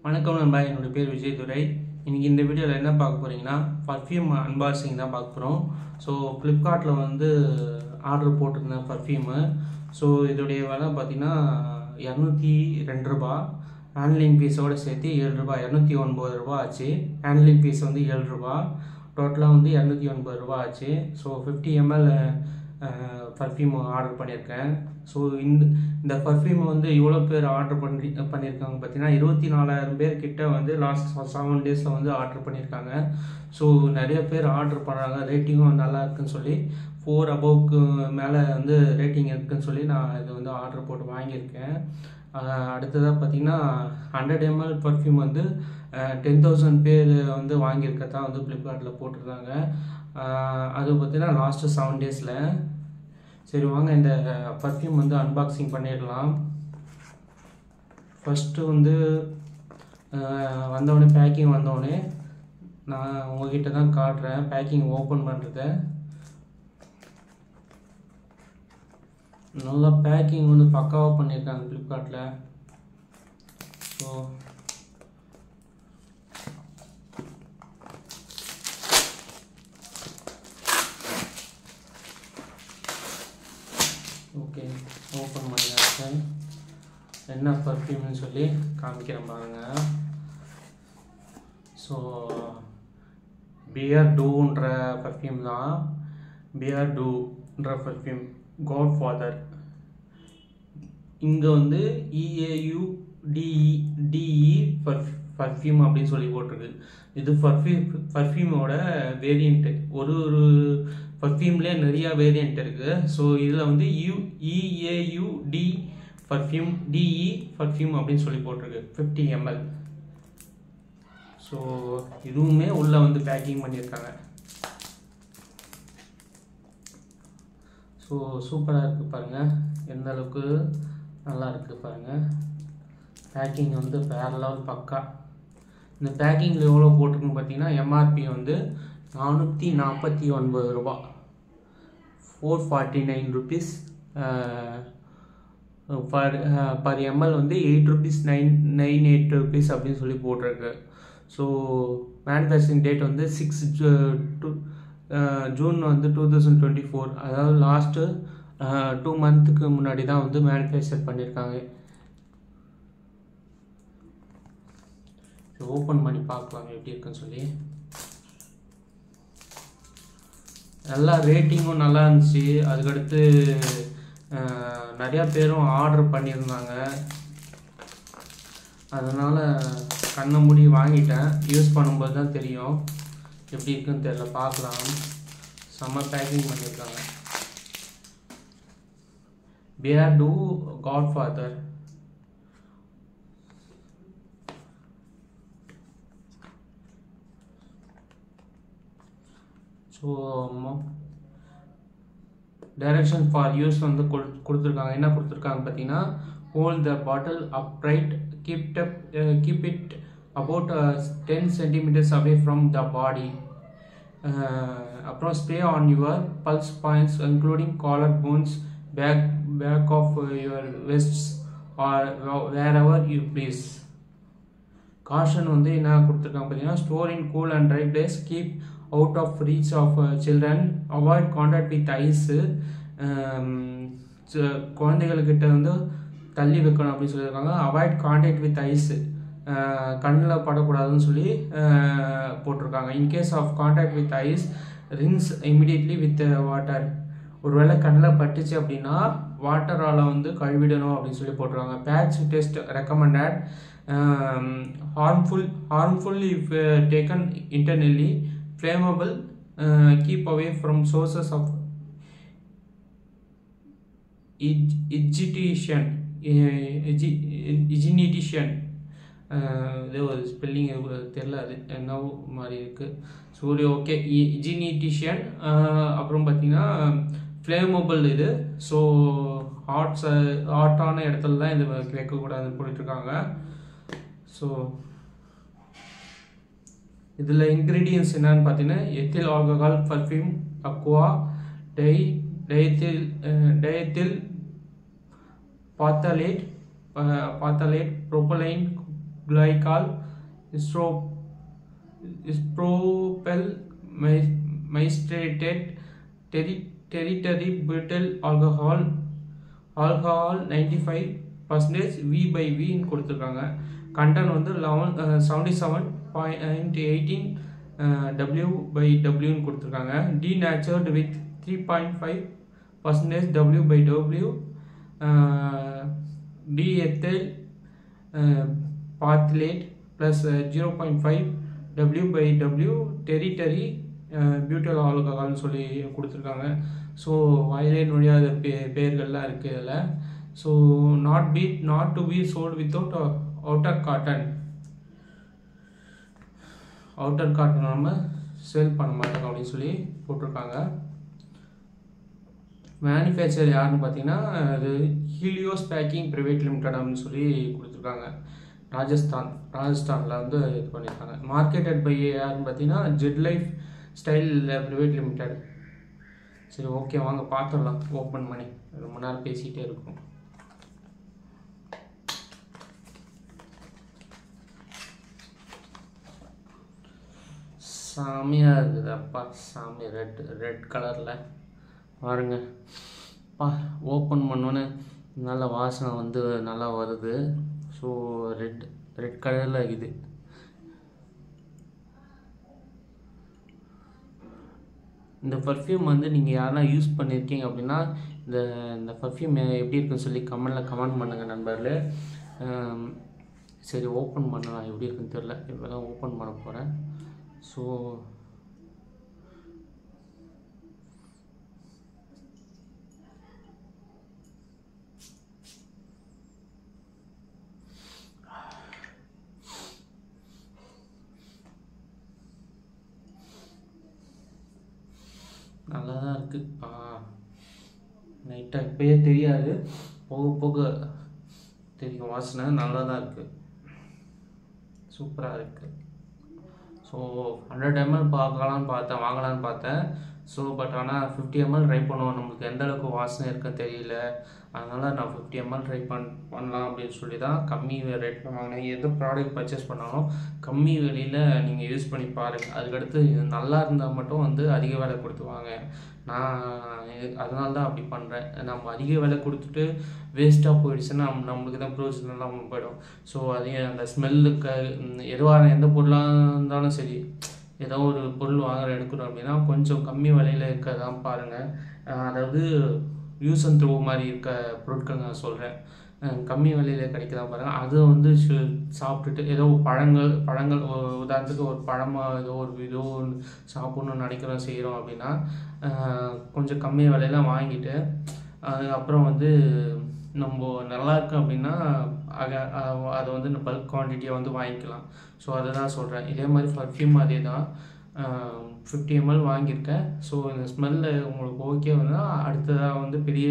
வணக்கம் நண்பா, என்னோட பேர் விஜய் துரை. இன்றைக்கி இந்த வீடியோவில் என்ன பார்க்க போகிறீங்கன்னா, பர்ஃப்யூம் அன்பாக்சிங் தான் பார்க்க போகிறோம். ஸோ ஃப்ளிப்கார்ட்டில் வந்து ஆர்டர் போட்டிருந்தேன் பர்ஃப்யூமு. ஸோ இதோடைய விலை பார்த்திங்கன்னா ரூ. 202. ஹேண்ட்லிங் ஃபீஸோடு சேர்த்து ரூ. 7, ரூ. 209 ஆச்சு. ஹேண்ட்லிங் ஃபீஸ் வந்து ரூ. 7, டோட்டலாக வந்து ரூ. 209 ஆச்சு. ஸோ 50 ml பர்ஃப்யூம் ஆர்டர் பண்ணியிருக்கேன். ஸோ இந்த பர்ஃப்யூம் வந்து இவ்வளோ பேர் ஆர்டர் பண்ணியிருக்காங்க பார்த்தீங்கன்னா 24,000 பேர் கிட்ட வந்து லாஸ்ட் 7 டேஸில் வந்து ஆர்டர் பண்ணியிருக்காங்க. ஸோ நிறைய பேர் ஆர்டர் பண்ணுறாங்க. ரேட்டிங்கும் நல்லா இருக்குன்னு சொல்லி 4 above மேலே வந்து ரேட்டிங் இருக்குதுன்னு சொல்லி நான் இது வந்து ஆர்டர் போட்டு வாங்கியிருக்கேன். அடுத்ததாக பார்த்தீங்கன்னா 100 ml பர்ஃப்யூம் வந்து 10,000 பேர் வந்து வாங்கியிருக்கதான் வந்து ஃப்ளிப்கார்ட்டில் போட்டிருந்தாங்க. அது பார்த்தீங்கன்னா லாஸ்ட்டு 7 டேஸில். சரி வாங்க இந்த பர்ஃப்யூம் வந்து அன்பாக்சிங் பண்ணிடலாம். ஃபஸ்ட்டு வந்து வந்தோடனே பேக்கிங் வந்தோடனே நான் உங்ககிட்ட தான் காட்டுறேன் பேக்கிங் ஓப்பன் பண்ணுறத. நல்லா பேக்கிங் வந்து பக்காவாக பண்ணியிருக்காங்க ஃப்ளிப்கார்ட்டில். ஸோ ஓகே, ஓப்பன் பண்ணியாச்சு. என்ன பர்ஃப்யூம்னு சொல்லி காமிக்கிறேன் பாருங்கள். ஸோ பியர்டூன்ற பர்ஃப்யூம் தான். பியர்டூன்ற பர்ஃப்யூம் காட் ஃபாதர். இங்கே வந்து EAUDE பர்ஃப்யூம் அப்படின்னு சொல்லி போட்டிருக்கு. இது பர்ஃப்யூமோட வேரியண்ட்டு. ஒரு பர்ஃப்யூம்லேயே நிறையா வேரியண்ட் இருக்குது. ஸோ இதில் வந்து EAUD பர்ஃப்யூம் DE பர்ஃப்யூம் அப்படின்னு சொல்லி போட்டிருக்கு 50 ml. ஸோ இதுவுமே உள்ளே வந்து பேக்கிங் பண்ணியிருக்காங்க. ஸோ சூப்பராக இருக்குது பாருங்கள், எந்த அளவுக்கு நல்லா இருக்குது பாருங்கள். பேக்கிங் வந்து வேறு லெவல் பக்கா. இந்த பேக்கிங்கில் எவ்வளோ போட்டிருக்குன்னு பார்த்தீங்கன்னா MRP வந்து ₹449, 449 rupees. per ml வந்து ₹8.98 அப்படின்னு சொல்லி போட்டிருக்கு. ஸோ மேனுஃபேக்சரிங் டேட் வந்து 6 ஜூன் வந்து 2024. அதாவது லாஸ்ட்டு 2 மந்த்துக்கு முன்னாடி தான் வந்து மேனுஃபேக்சர் பண்ணியிருக்காங்க. ஓப்பன் பண்ணி பார்க்கலாம் எப்படி இருக்குன்னு சொல்லி. நல்லா ரேட்டிங்கும் நல்லா இருந்துச்சு. அதுக்கடுத்து நிறையா பேரும் ஆர்டர் பண்ணியிருந்தாங்க. அதனால் கண்ணை மூடி வாங்கிட்டேன். யூஸ் பண்ணும்போது தான் தெரியும் எப்படி இருக்குன்னு தெரியல. பார்க்கலாம். செம்ம பேக்கிங் பண்ணியிருக்காங்க. Beardo godfather. So direction for use வந்து கொடுத்துருக்காங்க. என்ன கொடுத்துருக்காங்க பார்த்தீங்கன்னா, hold the bottle upright, keep it about 10 centimeters away from the body. அப்புறம் spray on your pulse points including collar bones, back of your wrists or wherever you please. Caution வந்து என்ன கொடுத்துருக்காங்க பார்த்தீங்கன்னா, store in cool and dry place, keep out of reach of children, avoid contact with eyes. குழந்தைகள்கிட்ட வந்து தள்ளி வைக்கணும் அப்படின்னு சொல்லியிருக்காங்க. அவாய்ட் கான்டாக்ட் வித் ஐஸ், கண்ணில் படக்கூடாதுன்னு சொல்லி போட்டிருக்காங்க. In case of contact with eyes, rinse immediately with water. ஒருவேளை கண்ணில் பட்டுச்சு அப்படின்னா வாட்டரால் வந்து கழுவிடணும் அப்படின்னு சொல்லி போட்டிருக்காங்க. Patch test recommended. harmful if taken internally. Flammable, keep away from sources of ignition. Spelling தெரியல, அது என்ன மாதிரி இருக்குது. சரி ஓகே, ignition. அப்புறம் பார்த்தீங்கன்னா ஃப்ளேமபிள் இது. ஸோ ஹாட்டான இடத்துல தான் இது வைக்கக்கூடாதுன்னு போட்டுருக்காங்க. ஸோ இதில் இன்க்ரீடியன்ஸ் என்னன்னு பார்த்தீங்கன்னா, எத்தில் ஆல்கஹால், பர்ஃப்யூம், அக்வா, டயத்தில் பாத்தலேட், propylene, glycol, isopropyl mystrated, tertiary butyl alcohol 95% V by V ன்னு கொடுத்துருக்காங்க. கண்டென்ட் வந்து 77.18 W by W ன்னு கொடுத்துருக்காங்க. denatured with 3.5% W by W, de-ethyl pathylate plus 0.5 W by W, tertiary butyl alcohol சொல்லி கொடுத்துருக்காங்க. So வாயிலே நுழையாத பேர்கள்லாம் இருக்குது இதில். So not to be sold without outer carton நம்ம சேல் பண்ண மாட்டோம் அப்படின்னு சொல்லி போட்டிருக்காங்க. மேனுஃபேக்சர் யாருன்னு பார்த்தீங்கன்னா அது ஹீலியோஸ் பேக்கிங் பிரைவேட் லிமிடெட் அப்படின்னு சொல்லி கொடுத்துருக்காங்க. ராஜஸ்தானில் வந்து இது பண்ணியிருக்காங்க. மார்க்கெட்டட் பை யாருன்னு பார்த்தீங்கன்னா Jet lifestyle private limited. சரி, ஓகே, வாங்க பார்த்துடலாம். ஓப்பன் பண்ணி ரொம்ப நேரம் பேசிகிட்டே இருக்கும். சாமியாக இருக்குது அப்பா, சாமி ரெட் கலரில் பாருங்க. ஓப்பன் பண்ணோன்னே நல்ல வாசனை வந்து நல்லா வருது. ஸோ ரெட் கலரில் இருக்குது. இந்த பர்ஃப்யூம் வந்து நீங்கள் யாரெல்லாம் யூஸ் பண்ணியிருக்கீங்க அப்படின்னா இந்த பர்ஃப்யூம் எப்படி இருக்குன்னு சொல்லி கமெண்ட் பண்ணுங்கள் நண்பர்களே. சரி, ஓப்பன் பண்ணலாம். எப்படி இருக்குன்னு தெரில, இப்போ தான் ஓப்பன் பண்ண போகிறேன். ஸோ நல்லா தான் இருக்குது. நைட்டாக இப்போயே தெரியாது, போக போக தெரியும். வாசனை நல்லா தான் இருக்குது, சூப்பராக இருக்குது. ஸோ 100 ml வாங்கலான்னு பார்த்தேன். ஸோ பட் ஆனால் 50 ml ட்ரை பண்ணுவோம். நம்மளுக்கு எந்த அளவுக்கு வாசனை இருக்குன்னு தெரியல. அதனால் நான் 50 ml ட்ரை பண்ணலாம் அப்படின்னு சொல்லி தான் கம்மி ரேட்டில் வாங்கினேன். எந்த ப்ராடக்ட் பர்ச்சேஸ் பண்ணாலும் கம்மி விலையில் நீங்கள் யூஸ் பண்ணி பாருங்கள். அதுக்கடுத்து நல்லா இருந்தால் மட்டும் வந்து அதிக விலை கொடுத்து வாங்க. நான் அதனால தான் அப்படி பண்ணுறேன். நம்ம அதிக விலை கொடுத்துட்டு வேஸ்ட்டாக போயிடுச்சுன்னா நம்மளுக்கு தான் ப்ரோஜனம் இல்லாமல் போயிடும். ஸோ அதே அந்த ஸ்மெல்லுக்கு எந்த பொருளாக இருந்தாலும் சரி, ஏதோ ஒரு பொருள் எடுக்கிறோம் அப்படின்னா கொஞ்சம் கம்மி விலையில் இருக்கதான் பாருங்கள். அதாவது யூஸ் அண்ட் த்ரோ மாதிரி இருக்க பொருட்கள் நான் சொல்கிறேன். கம்மி விலையில் கிடைக்கதான் பாருங்கள். அது வந்து சாப்பிட்டுட்டு ஏதோ பழங்கள் உதாரணத்துக்கு ஒரு பழமாக ஏதோ ஒன்று சாப்பிட்ணுன்னு நினைக்கிறோம் செய்கிறோம் அப்படின்னா கொஞ்சம் கம்மி விலையெல்லாம் வாங்கிட்டு அதுக்கப்புறம் வந்து நம்ம நல்லா இருக்கு அப்படின்னா அதை வந்து பல்க் குவான்டிட்டியாக வந்து வாங்கிக்கலாம். ஸோ அதை தான் சொல்கிறேன். இதே மாதிரி பர்ஃப்யூம் அதே தான் 50 ml வாங்கியிருக்கேன். ஸோ இந்த ஸ்மெல்லு உங்களுக்கு ஓகே வந்தால் அடுத்ததாக வந்து பெரிய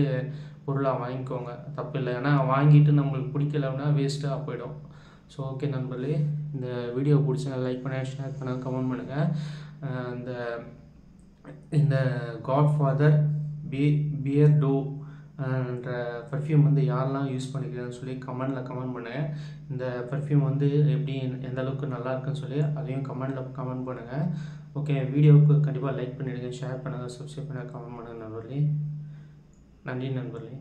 பொருளாக வாங்கிக்கோங்க, தப்பு இல்லை. ஏன்னா வாங்கிட்டு நம்மளுக்கு பிடிக்கல அப்படின்னா வேஸ்ட்டாக போயிடும். ஸோ ஓகே நண்பர்களே, இந்த வீடியோ பிடிச்சா லைக் பண்ணுங்கள், ஷேர் பண்ணுங்கள், கமெண்ட் பண்ணுங்கள். இந்த காட்ஃபாதர் பியர்டோ என்ற பர்ஃப்யூம் வந்து யாரெல்லாம் யூஸ் பண்ணிக்கிறேன்னு சொல்லி கமெண்ட் பண்ணுங்கள். இந்த பர்ஃப்யூம் வந்து எப்படி எந்த அளவுக்கு நல்லா இருக்குன்னு சொல்லி அதையும் கமெண்ட் பண்ணுங்கள். ஓகே, வீடியோவுக்கு கண்டிப்பாக லைக் பண்ணிவிடுங்க, ஷேர் பண்ணுங்கள், சப்ஸ்கிரைப் பண்ணுங்கள், கமெண்ட் பண்ணுங்கள் நண்பர்களே. நன்றி நண்பர்களே.